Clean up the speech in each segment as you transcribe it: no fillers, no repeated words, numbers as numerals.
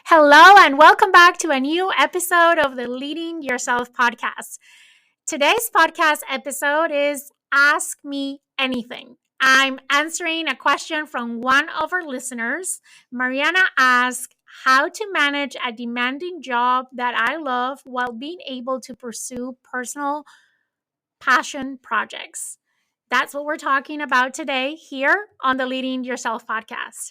Hello, and welcome back to a new episode of the Leading Yourself podcast. Today's podcast episode is Ask Me Anything. I'm answering a question from one of our listeners. Mariana asked how to manage a demanding job that I love while being able to pursue personal passion projects. That's what we're talking about today here on the Leading Yourself podcast.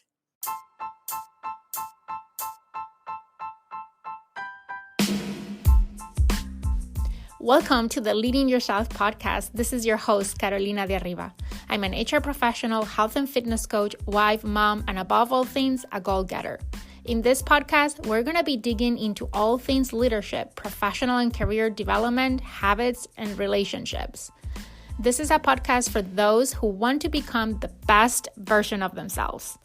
Welcome to the Leading Yourself podcast. This is your host, Carolina de Arriba. I'm an HR professional, health and fitness coach, wife, mom, and above all things, a goal-getter. In this podcast, we're going to be digging into all things leadership, professional and career development, habits, and relationships. This is a podcast for those who want to become the best version of themselves.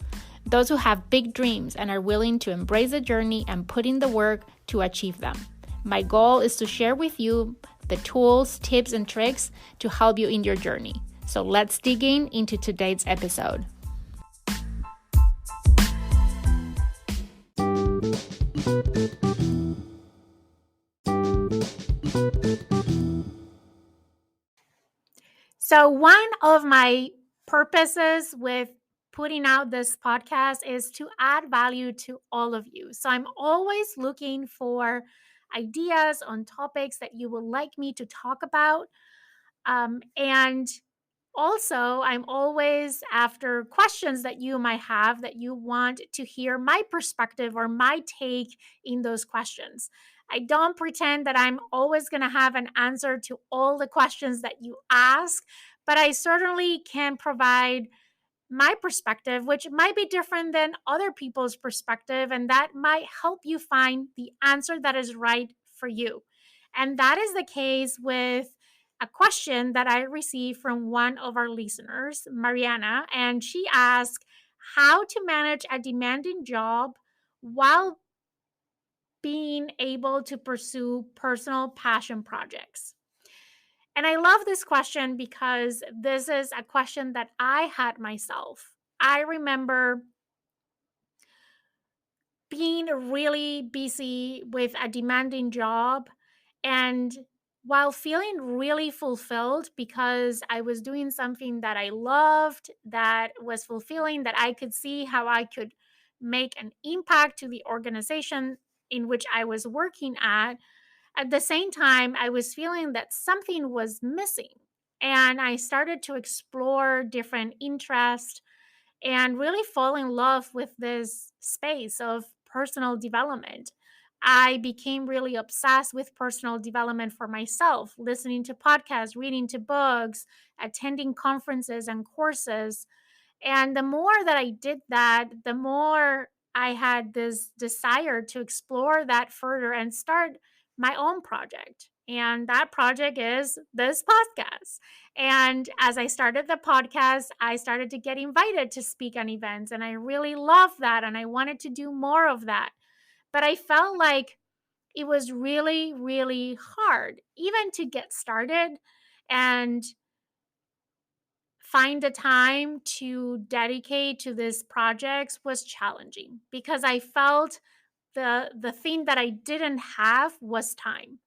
Those who have big dreams and are willing to embrace the journey and put in the work to achieve them. My goal is to share with you the tools, tips, and tricks to help you in your journey. So let's dig into today's episode. So one of my purposes with putting out this podcast is to add value to all of you. So I'm always looking for ideas on topics that you would like me to talk about. And also, I'm always after questions that you might have that you want to hear my perspective or my take in those questions. I don't pretend that I'm always going to have an answer to all the questions that you ask, but I certainly can provide my perspective, which might be different than other people's perspective, and that might help you find the answer that is right for you. And that is the case with a question that I received from one of our listeners, Mariana, and she asked how to manage a demanding job while being able to pursue personal passion projects. And I love this question because this is a question that I had myself. I remember being really busy with a demanding job, and while feeling really fulfilled because I was doing something that I loved, that was fulfilling, that I could see how I could make an impact to the organization in which I was working at the same time, I was feeling that something was missing. And I started to explore different interests and really fall in love with this space of personal development. I became really obsessed with personal development for myself, listening to podcasts, reading to books, attending conferences and courses. And the more that I did that, the more I had this desire to explore that further and start my own project. And that project is this podcast. And as I started the podcast, I started to get invited to speak on events. And I really loved that. And I wanted to do more of that. But I felt like it was really, really hard, even to get started and find the time to dedicate to this projects was challenging because I felt the thing that I didn't have was time.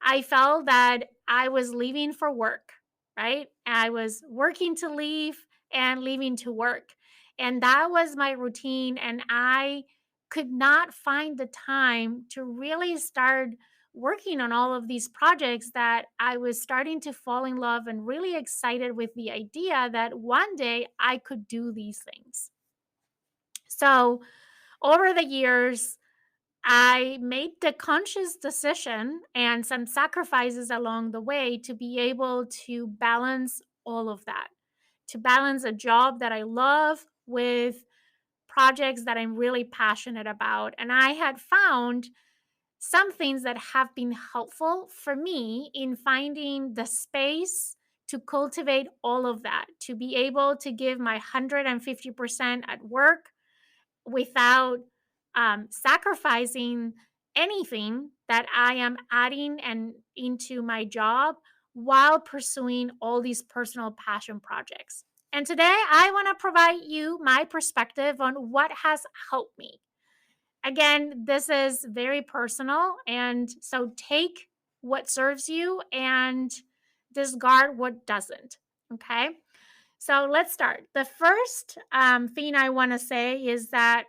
I felt that I was leaving for work, right? I was working to leave and leaving to work. And that was my routine. And I could not find the time to really start working on all of these projects that I was starting to fall in love and really excited with the idea that one day I could do these things. So, over the years, I made the conscious decision and some sacrifices along the way to be able to balance all of that, to balance a job that I love with projects that I'm really passionate about. And I had found some things that have been helpful for me in finding the space to cultivate all of that, to be able to give my 150% at work without sacrificing anything that I am adding and into my job while pursuing all these personal passion projects. And today I want to provide you my perspective on what has helped me. Again, this is very personal. And so take what serves you and discard what doesn't. Okay. So let's start. The first thing I want to say is that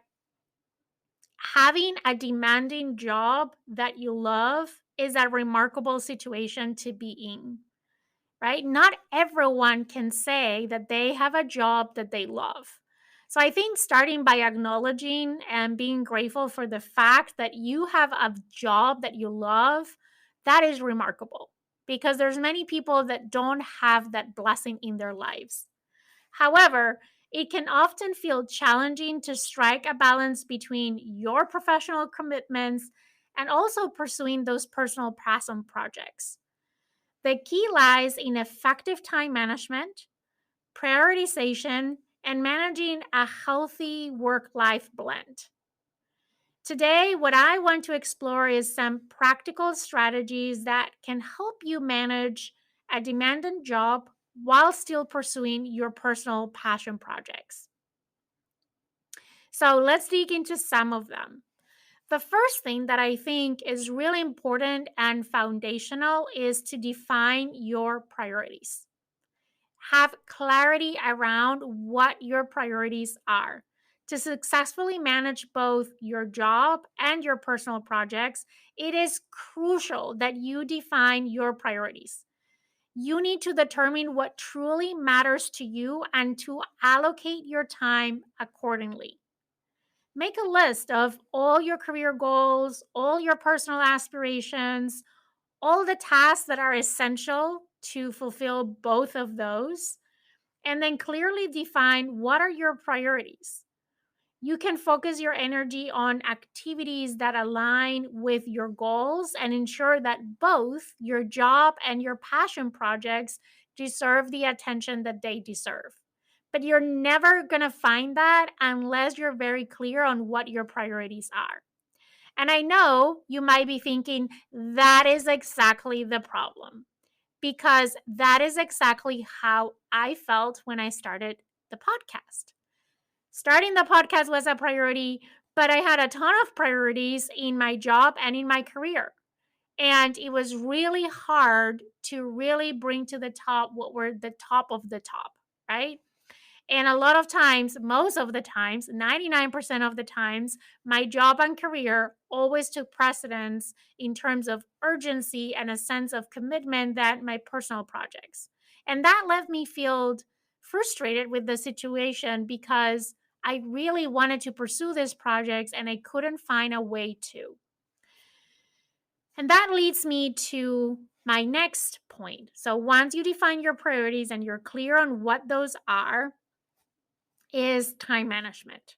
having a demanding job that you love is a remarkable situation to be in, right? Not everyone can say that they have a job that they love. So I think starting by acknowledging and being grateful for the fact that you have a job that you love, that is remarkable because there's many people that don't have that blessing in their lives. However, it can often feel challenging to strike a balance between your professional commitments and also pursuing those personal passion projects. The key lies in effective time management, prioritization, and managing a healthy work life blend. Today, what I want to explore is some practical strategies that can help you manage a demanding job while still pursuing your personal passion projects. So, let's dig into some of them. The first thing that I think is really important and foundational is to define your priorities. Have clarity around what your priorities are. To successfully manage both your job and your personal projects, it is crucial that you define your priorities. You need to determine what truly matters to you and to allocate your time accordingly. Make a list of all your career goals, all your personal aspirations, all the tasks that are essential to fulfill both of those, and then clearly define what are your priorities. You can focus your energy on activities that align with your goals and ensure that both your job and your passion projects deserve the attention that they deserve. But you're never going to find that unless you're very clear on what your priorities are. And I know you might be thinking that is exactly the problem because that is exactly how I felt when I started the podcast. Starting the podcast was a priority, but I had a ton of priorities in my job and in my career. And it was really hard to really bring to the top what were the top of the top, right? And a lot of times, most of the times, 99% of the times, my job and career always took precedence in terms of urgency and a sense of commitment than my personal projects. And that left me feel frustrated with the situation because I really wanted to pursue these projects and I couldn't find a way to. And that leads me to my next point. So once you define your priorities and you're clear on what those are, is time management.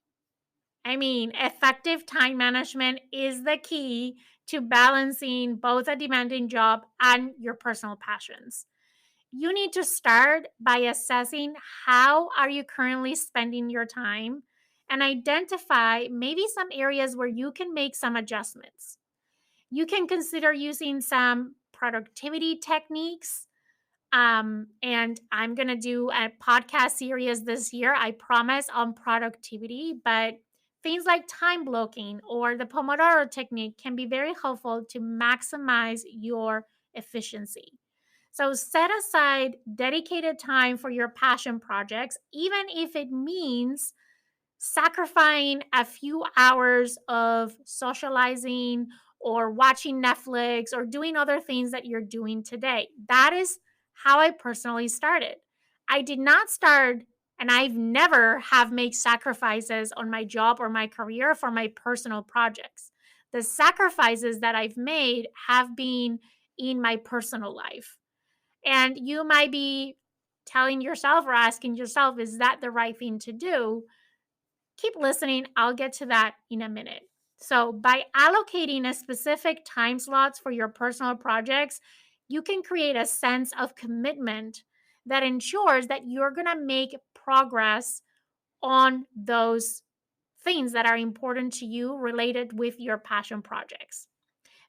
I mean, effective time management is the key to balancing both a demanding job and your personal passions. You need to start by assessing how are you currently spending your time and identify maybe some areas where you can make some adjustments. You can consider using some productivity techniques, and I'm going to do a podcast series this year, I promise, on productivity. But things like time blocking or the Pomodoro technique can be very helpful to maximize your efficiency. So set aside dedicated time for your passion projects, even if it means sacrificing a few hours of socializing or watching Netflix or doing other things that you're doing today. That is how I personally started. I did not start and I've never have made sacrifices on my job or my career for my personal projects. The sacrifices that I've made have been in my personal life. And you might be telling yourself or asking yourself, is that the right thing to do? Keep listening. I'll get to that in a minute. So, by allocating a specific time slots for your personal projects, you can create a sense of commitment that ensures that you're going to make progress on those things that are important to you related with your passion projects.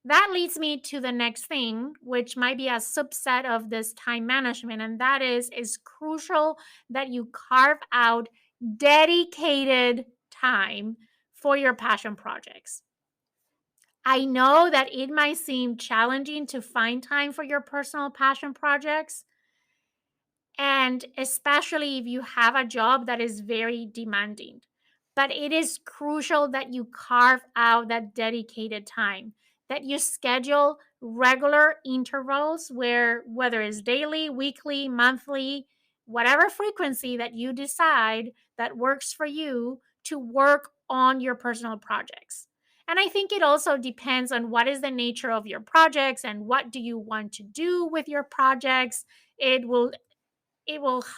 That leads me to the next thing, which might be a subset of this time management, and that is crucial that you carve out dedicated time for your passion projects. I know that it might seem challenging to find time for your personal passion projects, and especially if you have a job that is very demanding. But it is crucial that you carve out that dedicated time, that you schedule regular intervals where, whether it's daily, weekly, monthly, whatever frequency that you decide that works for you to work on your personal projects. And I think it also depends on what is the nature of your projects and what do you want to do with your projects. It will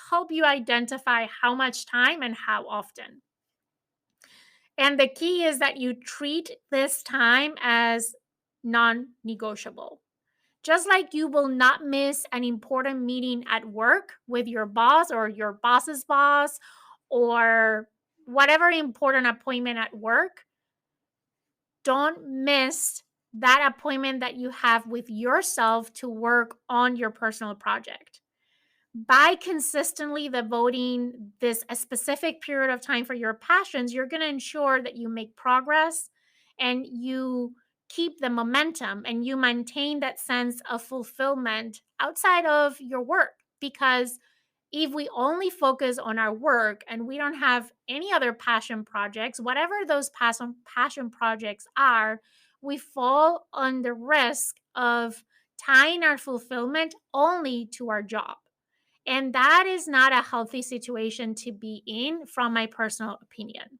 help you identify how much time and how often. And the key is that you treat this time as non negotiable. Just like you will not miss an important meeting at work with your boss or your boss's boss or whatever important appointment at work, don't miss that appointment that you have with yourself to work on your personal project. By consistently devoting this a specific period of time for your passions, you're going to ensure that you make progress and you keep the momentum and you maintain that sense of fulfillment outside of your work. Because if we only focus on our work and we don't have any other passion projects, whatever those passion projects are, we fall on the risk of tying our fulfillment only to our job. And that is not a healthy situation to be in, from my personal opinion.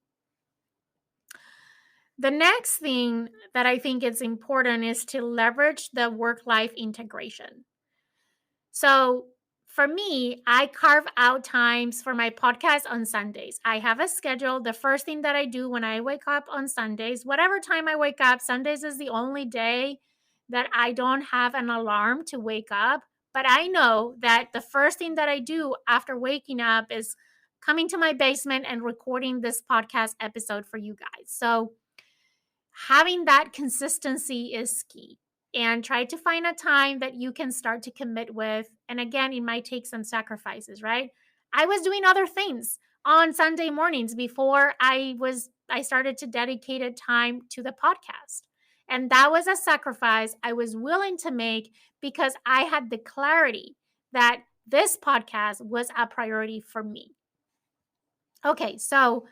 The next thing that I think is important is to leverage the work life integration. So, for me, I carve out times for my podcast on Sundays. I have a schedule. The first thing that I do when I wake up on Sundays, whatever time I wake up, Sundays is the only day that I don't have an alarm to wake up. But I know that the first thing that I do after waking up is coming to my basement and recording this podcast episode for you guys. So, having that consistency is key, and try to find a time that you can start to commit with. And again, it might take some sacrifices, right? I was doing other things on Sunday mornings before I started to dedicate time to the podcast. And that was a sacrifice I was willing to make because I had the clarity that this podcast was a priority for me. Okay, so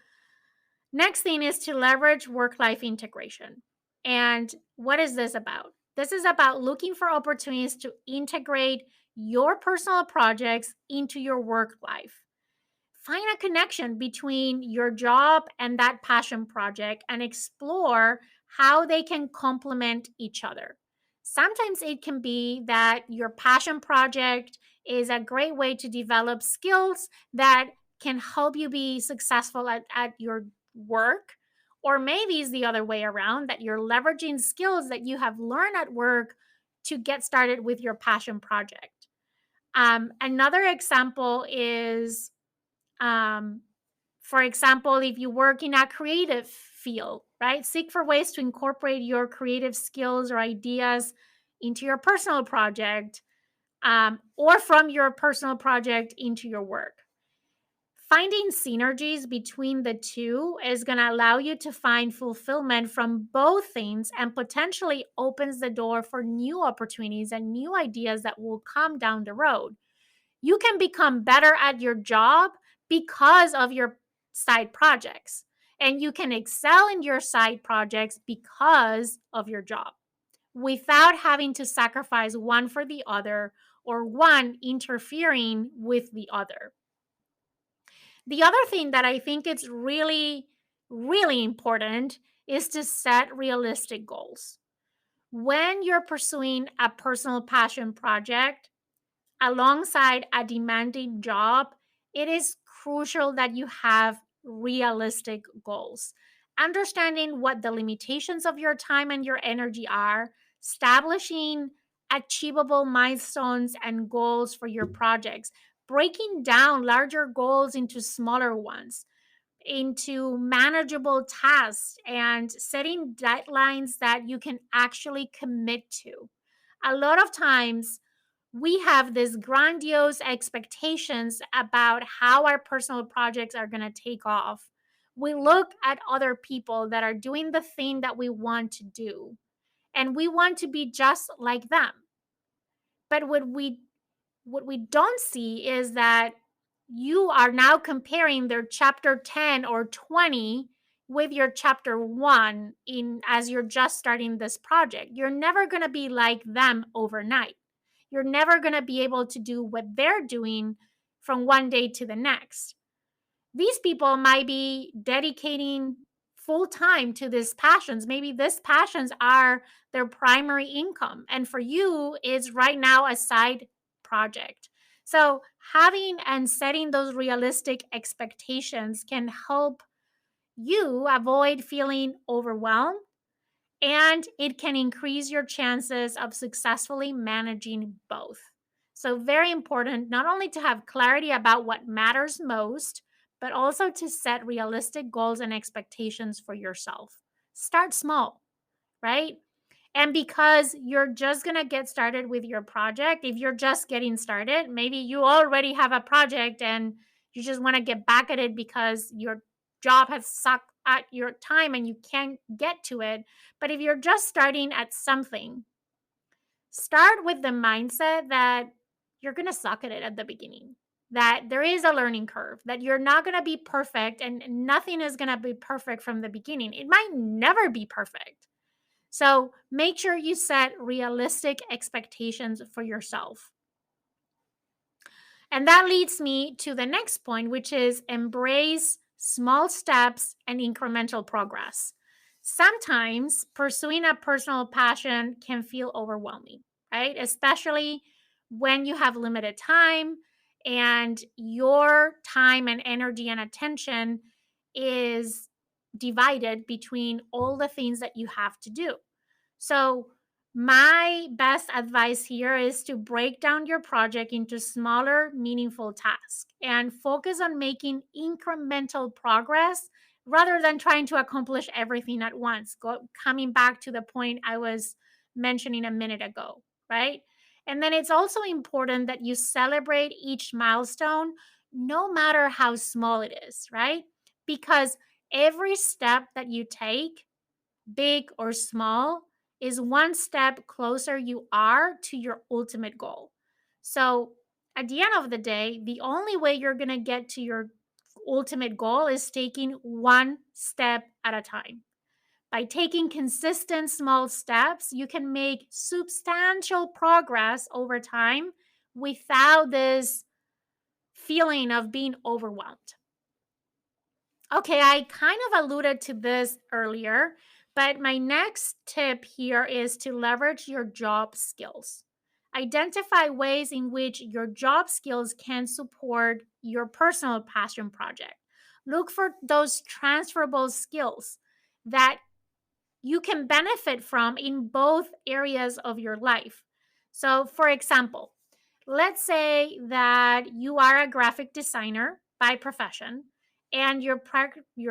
next thing is to leverage work life integration. And what is this about? This is about looking for opportunities to integrate your personal projects into your work life. Find a connection between your job and that passion project and explore how they can complement each other. Sometimes it can be that your passion project is a great way to develop skills that can help you be successful at your work. Or maybe it's the other way around, that you're leveraging skills that you have learned at work to get started with your passion project. Another example is um, for example, if you work in a creative field, right? Seek for ways to incorporate your creative skills or ideas into your personal project, or from your personal project into your work. Finding synergies between the two is going to allow you to find fulfillment from both things and potentially opens the door for new opportunities and new ideas that will come down the road. You can become better at your job because of your side projects, and you can excel in your side projects because of your job without having to sacrifice one for the other or one interfering with the other. The other thing that I think it's really, really important is to set realistic goals. When you're pursuing a personal passion project, alongside a demanding job, it is crucial that you have realistic goals. Understanding what the limitations of your time and your energy are, establishing achievable milestones and goals for your projects, breaking down larger goals into smaller ones, into manageable tasks, and setting deadlines that you can actually commit to. A lot of times, we have these grandiose expectations about how our personal projects are going to take off We look at other people that are doing the thing that we want to do, and we want to be just like them. But what we don't see is that you are now comparing their chapter 10 or 20 with your chapter 1 in as you're just starting this project. You're never going to be like them overnight. You're never going to be able to do what they're doing from one day to the next. These people might be dedicating full time to these passions. Maybe these passions are their primary income. And for you, is right now a side project. So, having and setting those realistic expectations can help you avoid feeling overwhelmed, and it can increase your chances of successfully managing both. So, very important not only to have clarity about what matters most, but also to set realistic goals and expectations for yourself. Start small, right? And because you're just going to get started with your project, if you're just getting started, maybe you already have a project and you just want to get back at it because your job has sucked at your time and you can't get to it. But if you're just starting at something, start with the mindset that you're going to suck at it at the beginning, that there is a learning curve, that you're not going to be perfect and nothing is going to be perfect from the beginning. It might never be perfect. So make sure you set realistic expectations for yourself. And that leads me to the next point, which is embrace small steps and incremental progress. Sometimes pursuing a personal passion can feel overwhelming, right? Especially when you have limited time and your time and energy and attention is divided between all the things that you have to do. So, my best advice here is to break down your project into smaller, meaningful tasks and focus on making incremental progress rather than trying to accomplish everything at once. Coming back to the point I was mentioning a minute ago, right? And then it's also important that you celebrate each milestone, no matter how small it is, right? Because every step that you take, big or small, is one step closer you are to your ultimate goal. So, at the end of the day, the only way you're going to get to your ultimate goal is taking one step at a time. By taking consistent small steps, you can make substantial progress over time without this feeling of being overwhelmed. Okay, I kind of alluded to this earlier, but my next tip here is to leverage your job skills. Identify ways in which your job skills can support your personal passion project. Look for those transferable skills that you can benefit from in both areas of your life. So, for example, let's say that you are a graphic designer by profession and your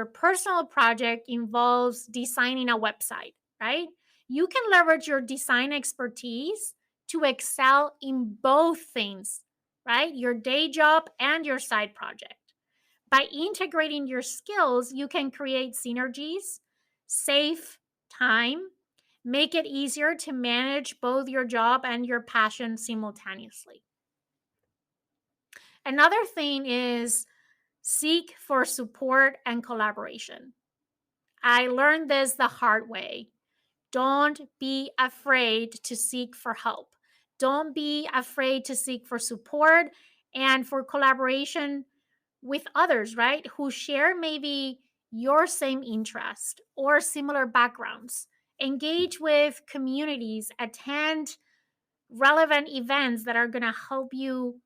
personal project involves designing a website, right? You can leverage your design expertise to excel in both things, right? Your day job and your side project. By integrating your skills, you can create synergies, save time, make it easier to manage both your job and your passion simultaneously. Another thing is seek for support and collaboration. I learned this the hard way. Don't be afraid to seek for help. Don't be afraid to seek for support and for collaboration with others, right? Who share maybe your same interest or similar backgrounds. Engage with communities, attend relevant events that are going to help you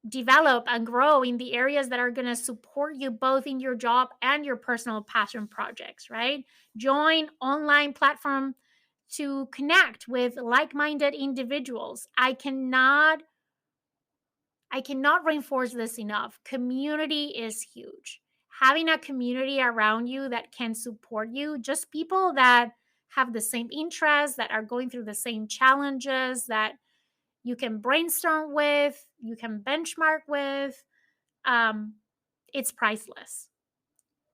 develop and grow in the areas that are going to support you both in your job and your personal passion projects, right? Join online platform to connect with like-minded individuals. I cannot reinforce this enough. Community is huge. Having a community around you that can support you, just people that have the same interests, that are going through the same challenges, that you can brainstorm with, you can benchmark with, um, it's priceless.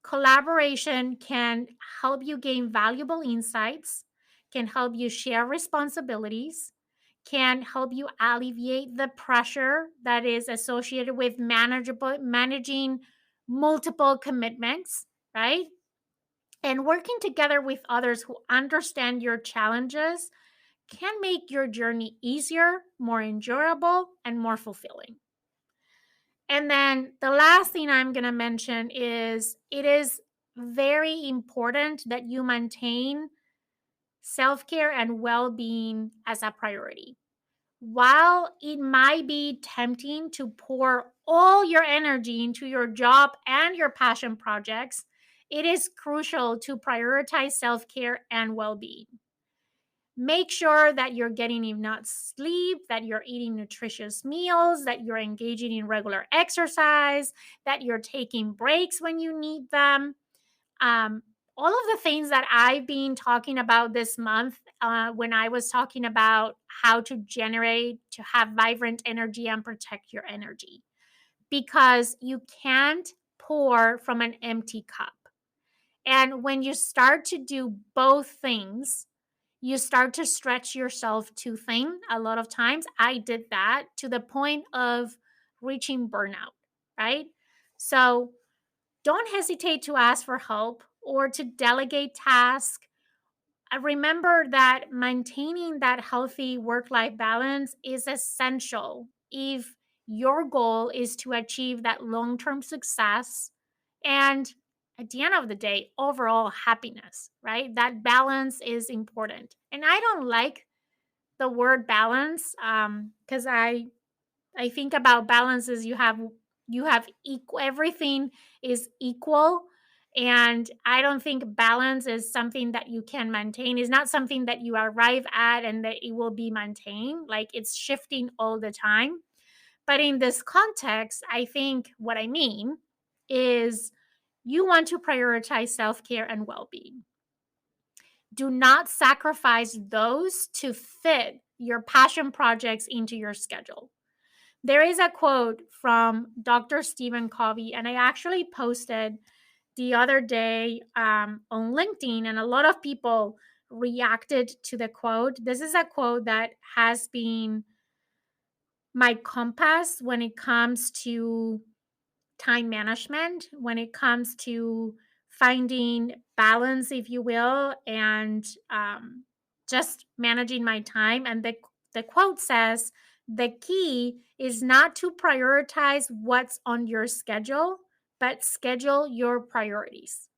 Collaboration can help you gain valuable insights, can help you share responsibilities, can help you alleviate the pressure that is associated with managing multiple commitments, right? And working together with others who understand your challenges can make your journey easier, more enjoyable, and more fulfilling. And then the last thing I'm going to mention is it is very important that you maintain self care and well being as a priority. While it might be tempting to pour all your energy into your job and your passion projects, it is crucial to prioritize self care and well being. Make sure that you're getting enough sleep, that you're eating nutritious meals, that you're engaging in regular exercise, that you're taking breaks when you need them. Um, all of the things that I've been talking about this month when I was talking about how to generate, to have vibrant energy and protect your energy, because you can't pour from an empty cup. And when you start to do both things, you start to stretch yourself too thin. A lot of times I did that to the point of reaching burnout, right? So don't hesitate to ask for help or to delegate tasks. I remember that maintaining that healthy work life balance is essential if your goal is to achieve that long term success and, at the end of the day, overall happiness, right? That balance is important. And I don't like the word balance because I think about balance as you have equal, everything is equal, and I don't think balance is something that you can maintain. It's not something that you arrive at and that it will be maintained. Like, it's shifting all the time. But in this context, I think what I mean is you want to prioritize self-care and well-being. Do not sacrifice those to fit your passion projects into your schedule. There is a quote from Dr. Stephen Covey, and I actually posted the other day on LinkedIn, and a lot of people reacted to the quote. This is a quote that has been my compass when it comes to time management, when it comes to finding balance, if you will, and just managing my time. And the quote says, the key is not to prioritize what's on your schedule, but schedule your priorities.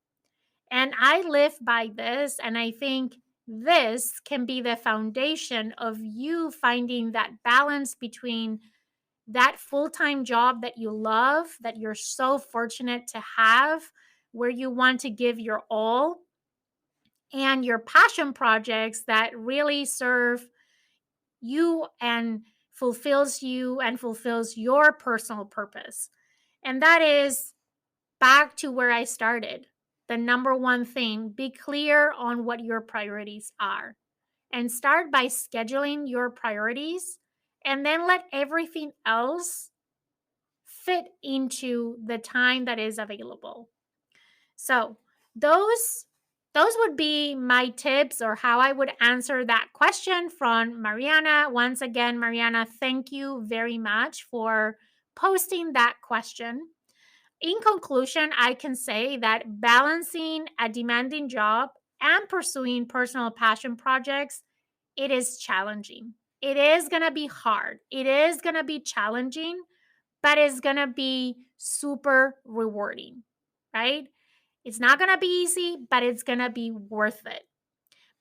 And I live by this, and I think this can be the foundation of you finding that balance between that full-time job that you love, that you're so fortunate to have, where you want to give your all, and your passion projects that really serve you and fulfills your personal purpose. And that is back to where I started. The number one thing, be clear on what your priorities are and start by scheduling your priorities, and then let everything else fit into the time that is available. So, those those would be my tips or how I would answer that question from Mariana. Once again, Mariana, thank you very much for posting that question. In conclusion, I can say that balancing a demanding job and pursuing personal passion projects, it is challenging. It is going to be hard. It is going to be challenging, but it's going to be super rewarding, right? It's not going to be easy, but it's going to be worth it.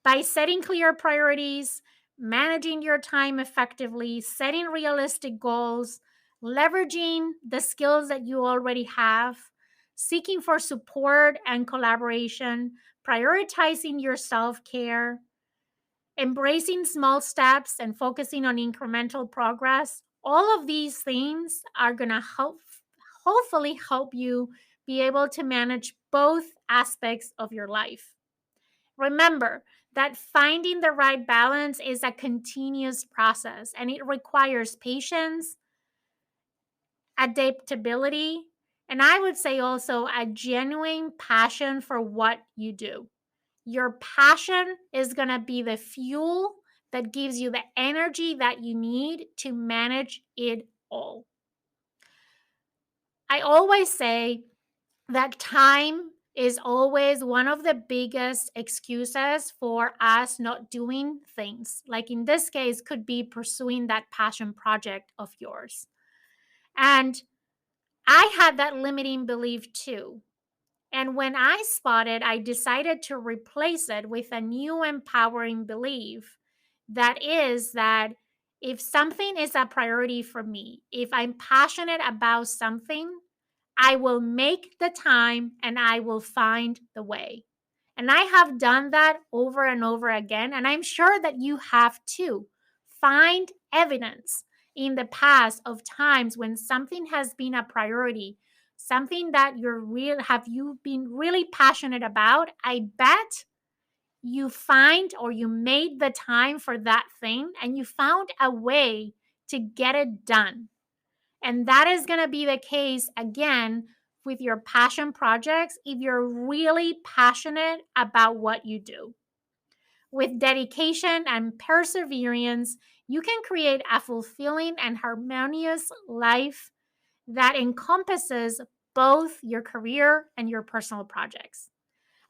By setting clear priorities, managing your time effectively, setting realistic goals, leveraging the skills that you already have, seeking for support and collaboration, prioritizing your self care, embracing small steps, and focusing on incremental progress, all of these things are going to hopefully help you be able to manage both aspects of your life. Remember that finding the right balance is a continuous process, and it requires patience, adaptability, And I would say also a genuine passion for what you do. Your passion is going to be the fuel that gives you the energy that you need to manage it all. I always say that time is always one of the biggest excuses for us not doing things. Like in this case, could be pursuing that passion project of yours. And I had that limiting belief too. And when I spotted, I decided to replace it with a new empowering belief that is that if something is a priority for me, if I'm passionate about something, I will make the time and I will find the way. And I have done that over and over again. And I'm sure that you have too. Find evidence in the past of times when something has been a priority, something that have you been really passionate about. I bet you find or you made the time for that thing and you found a way to get it done. And that is going to be the case again with your passion projects if you're really passionate about what you do. With dedication and perseverance, you can create a fulfilling and harmonious life that encompasses both your career and your personal projects.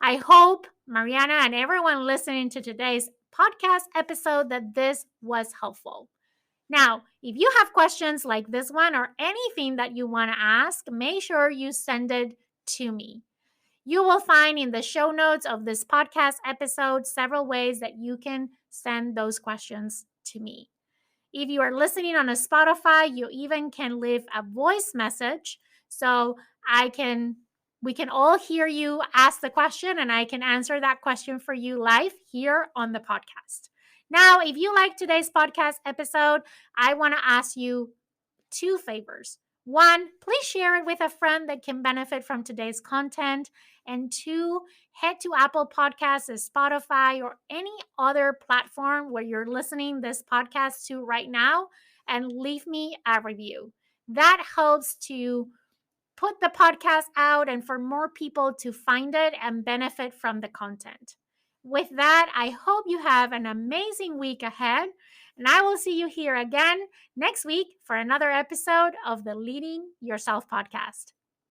I hope, Mariana, and everyone listening to today's podcast episode, that this was helpful. Now, if you have questions like this one or anything that you want to ask, make sure you send it to me. You will find in the show notes of this podcast episode several ways that you can send those questions to me. If you are listening on a Spotify, you even can leave a voice message so I can we can all hear you ask the question and I can answer that question for you live here on the podcast. Now, if you like today's podcast episode, I want to ask you two favors. One, please share it with a friend that can benefit from today's content. And two, head to Apple Podcasts, Spotify, or any other platform where you're listening this podcast to right now and leave me a review. That helps to put the podcast out and for more people to find it and benefit from the content. With that, I hope you have an amazing week ahead, and I will see you here again next week for another episode of the Leading Yourself podcast.